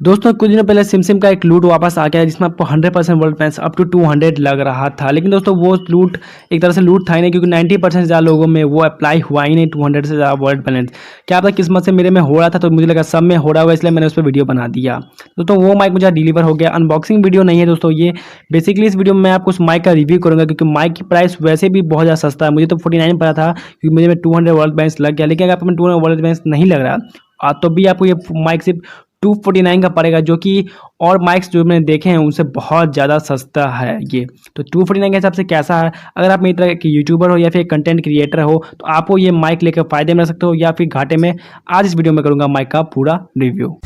दोस्तों कुछ दिनों पहले सिमसिम का एक लूट वापस आ गया है जिसमें आपको 100% वर्ल्ड पैंस अप टू 200 लग रहा था। लेकिन दोस्तों वो लूट एक तरह से लूट था ही नहीं, क्योंकि 90% से ज़्यादा लोगों में वो अप्लाई हुआ ही नहीं 200 से ज़्यादा वर्ल्ड बैलेंस। क्या पता किस्मत से मेरे में हो रहा था, तो मुझे लगा सब में हो रहा होगा, इसलिए मैंने उस पर वीडियो बना दिया। दोस्तों वो माइक मुझे डिलीवर हो गया। अनबॉक्सिंग वीडियो नहीं है दोस्तों ये। बेसिकली इस वीडियो में मैं आपको उस माइक का रिव्यू करूँगा, क्योंकि माइक की प्राइस वैसे भी बहुत ज़्यादा सस्ता है। मुझे तो 49 पड़ा था, क्योंकि मुझे 200 वर्ल्ड बैलेंस लग गया। लेकिन अगर आपको 200 वर्ल्ड बैलेंस नहीं लग रहा तो भी आपको ये माइक सिर्फ 249 का पड़ेगा, जो कि और माइक्स जो मैंने देखे हैं उनसे बहुत ज़्यादा सस्ता है ये। तो 249 के हिसाब से कैसा है? अगर आप मेरी तरह के यूट्यूबर हो या फिर कंटेंट क्रिएटर हो तो आपको ये माइक लेकर फ़ायदे में रह सकते हो या फिर घाटे में। आज इस वीडियो में करूँगा माइक का पूरा रिव्यू।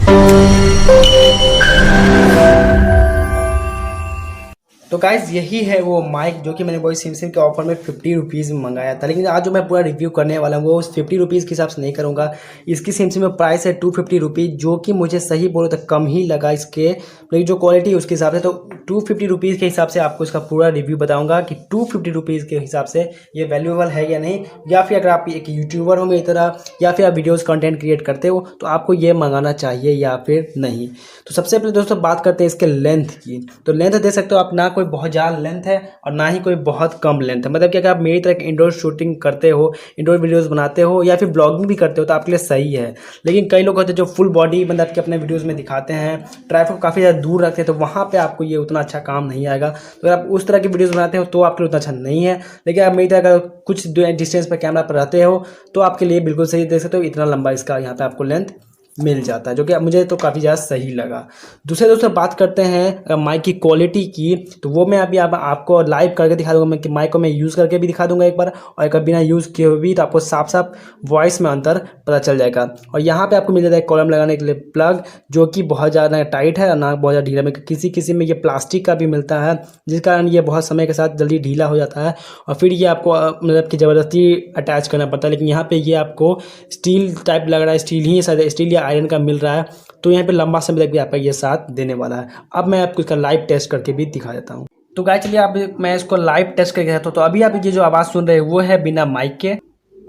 तो गाइज यही है वो माइक जो कि मैंने वही सिमसिम के ऑफर में 50 रुपीज़ में मंगाया था। लेकिन आज जो मैं पूरा रिव्यू करने वाला हूँ वो 50 रुपीज़ के हिसाब से नहीं करूँगा। इसकी सिमसिम में प्राइस है 250 रुपीज़, जो कि मुझे सही बोलो तो कम ही लगा इसके, लेकिन जो क्वालिटी है उसके हिसाब से। तो 250 रुपीज़ के हिसाब से आपको इसका पूरा रिव्यू बताऊँगा कि 250 रुपीज़ के हिसाब से ये वैल्यूएबल है या नहीं। या फिर अगर आप एक यूट्यूबर हो मेरी तरह या फिर आप वीडियोज़ कंटेंट क्रिएट करते हो तो आपको ये मंगाना चाहिए या फिर नहीं। तो सबसे पहले दोस्तों बात करते हैं इसके लेंथ की। तो लेंथ देख सकते हो आप, ना कोई बहुत ज़्यादा लेंथ है और ना ही कोई बहुत कम लेंथ है। मतलब कि अगर आप मेरी तरह इंडोर शूटिंग करते हो, इंडोर वीडियोस बनाते हो या फिर ब्लॉगिंग भी करते हो तो आपके लिए सही है। लेकिन कई लोग होते हैं जो फुल बॉडी मतलब कि अपने वीडियोस में दिखाते हैं, ट्राइपॉड काफ़ी ज़्यादा दूर रखते हैं, तो वहाँ पे आपको ये उतना अच्छा काम नहीं आएगा। तो अगर आप उस तरह की वीडियोज़ बनाते हो तो आपके लिए उतना अच्छा नहीं है। लेकिन आप मेरी तरह अगर कुछ डिस्टेंस पर कैमरा पर रहते हो तो आपके लिए बिल्कुल सही। देख सकते हो इतना लंबा इसका यहाँ पर आपको लेंथ मिल जाता है, जो कि मुझे तो काफ़ी ज़्यादा सही लगा। दूसरे दोस्तों बात करते हैं माइक की क्वालिटी की, तो वो मैं अभी आपको लाइव करके दिखा दूंगा। मैं कि माइक को मैं यूज़ करके भी दिखा दूंगा एक बार, और एक बिना यूज़ किए हुए भी, तो आपको साफ साफ वॉइस में अंतर पता चल जाएगा। और यहाँ पे आपको मिल जाता है कॉलम लगाने के लिए प्लग, जो कि बहुत ज़्यादा टाइट है और ना बहुत ज़्यादा ढीला में। किसी किसी में ये प्लास्टिक का भी मिलता है, जिस कारण ये बहुत समय के साथ जल्दी ढीला हो जाता है और फिर ये आपको मतलब कि ज़बरदस्ती अटैच करना पड़ता है। लेकिन यहाँ पर ये आपको स्टील टाइप लग रहा है, स्टील ही शायद स्टील या आयरन का मिल रहा है, तो यहाँ पे लंबा समय तक भी आपका ये साथ देने वाला है। अब मैं आपको इसका लाइव टेस्ट करके भी दिखा देता हूँ। तो गाइस चलिए अब मैं इसको लाइव टेस्ट करके दिखाता हूँ। तो अभी आप ये जो आवाज़ सुन रहे हैं वो है बिना माइक के,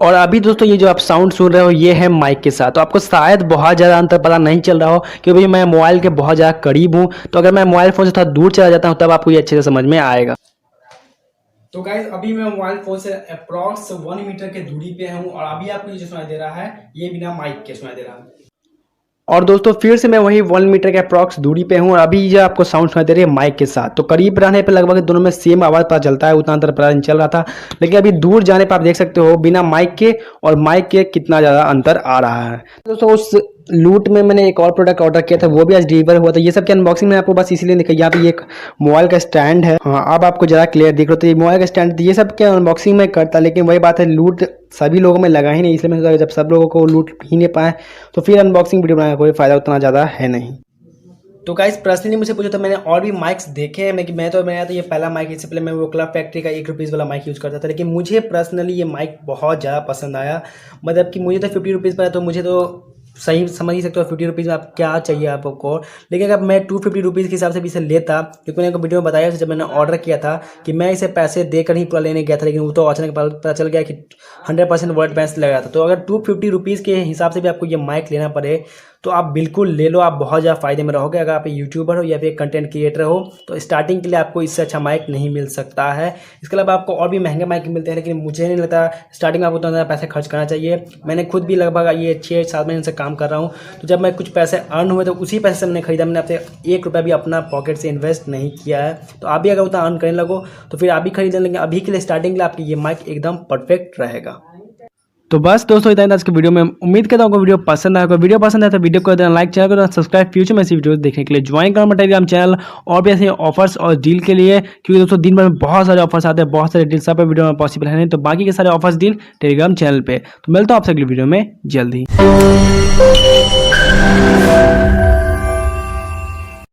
और अभी दोस्तों ये जो आप साउंड सुन रहे हो ये है माइक के साथ। तो आपको शायद बहुत ज़्यादा अंतर पता नहीं चल रहा हो, क्योंकि मैं मोबाइल के बहुत ज़्यादा करीब हूँ। तो अगर मैं मोबाइल फ़ोन से थोड़ा दूर चला जाता हूँ तब आपको ये अच्छे से समझ में आएगा। तो गाइस अभी मैं मोबाइल फोन से अप्रॉक्स 1 मीटर के दूरी पे हूँ, और अभी आपको ये जो सुनाई दे रहा है ये बिना माइक के सुनाई दे रहा है। और दोस्तों फिर से मैं वही 1 मीटर के अप्रॉक्स दूरी पे हूँ, और अभी ये आपको साउंड सुनाई दे रही है माइक के साथ। तो करीब रहने पे लगभग दोनों में सेम आवाज़ पता चलता है, उतना अंतर पता नहीं चल रहा था। लेकिन अभी दूर जाने पर आप देख सकते हो बिना माइक के और माइक के कितना ज़्यादा अंतर आ रहा है। दोस्तों उस लूट में मैंने एक और प्रोडक्ट ऑर्डर किया था, वो भी आज डिलीवर हुआ था। ये सब की अनबॉक्सिंग में आपको बस इसीलिए दिखा। यहाँ पे एक मोबाइल का स्टैंड है, हाँ अब आपको ज़रा क्लियर दिख रहा है। तो ये मोबाइल का स्टैंड, ये सब के अनबॉक्सिंग में करता, लेकिन वही बात है लूट सभी लोगों में लगा ही नहीं, इसलिए मैं सोचा जब सब लोगों को लूट ही नहीं पाए तो फिर अनबॉक्सिंग वीडियो बनाने का कोई फ़ायदा उतना ज़्यादा है नहीं। तो गाइस पर्सनली मुझे पूछा तो मैंने और भी माइक्स देखे हैं। मैं तो ये पहला माइक, इससे पहले मैं वो क्लब फैक्ट्री का 1 रुपीज़ वाला माइक यूज़ करता था। लेकिन मुझे पर्सनली ये माइक बहुत ज़्यादा पसंद आया। मतलब कि मुझे तो 50 रुपीज़ पर है, तो मुझे तो सही समझ ही सकते हो 50 रुपीज़ में आप क्या चाहिए आपको। लेकिन अगर मैं 250 रुपीज़ के हिसाब से भी इसे लेता, क्योंकि मैंने वीडियो में बताया जब मैंने ऑर्डर किया था कि मैं इसे पैसे देकर ही पूरा लेने गया था, लेकिन वो तो अचानक पता चल गया कि 100% वर्ल्ड बैंस लगा था। तो अगर 250 रुपीज़ के हिसाब से भी आपको ये माइक लेना पड़े तो आप बिल्कुल ले लो, आप बहुत ज़्यादा फ़ायदे में रहोगे। अगर आप यूट्यूबर हो या फिर कंटेंट क्रिएटर हो तो स्टार्टिंग के लिए आपको इससे अच्छा माइक नहीं मिल सकता है। इसके अलावा आपको और भी महंगे माइक मिलते हैं, लेकिन मुझे नहीं लगता स्टार्टिंग में आपको उतना ज़्यादा पैसे खर्च करना चाहिए। मैंने खुद भी लगभग ये 6-7 महीने से काम कर रहा हूँ, तो जब मैं कुछ पैसे अर्न हुए तो उसी पैसे से मैंने खरीदा। मैंने आपसे 1 रुपया भी अपना पॉकेट से इन्वेस्ट नहीं किया है। तो आप भी अगर उतना अर्न करने लगो तो फिर आप भी खरीद लेंगे। अभी के लिए स्टार्टिंग के लिए आपकी ये माइक एकदम परफेक्ट रहेगा। तो बस दोस्तों इतना आज के वीडियो में, उम्मीद करता हूँ वीडियो पसंद आएगा। वीडियो पसंद आए तो वीडियो को देना लाइक, चैनल को सब्सक्राइब, फ्यूचर में ऐसी वीडियो देखने के लिए ज्वाइन करना टेलीग्राम चैनल, और भी ऐसे ऑफर्स और डील के लिए, क्योंकि दोस्तों दिन भर में बहुत सारे ऑफर्स आते हैं, बहुत सारे डील सब पे वीडियो में पॉसिबल है नहीं। तो बाकी के सारे ऑफर्स डील टेलीग्राम चैनल पे। तो मिलता हूँ आपसे अगली वीडियो में जल्दी।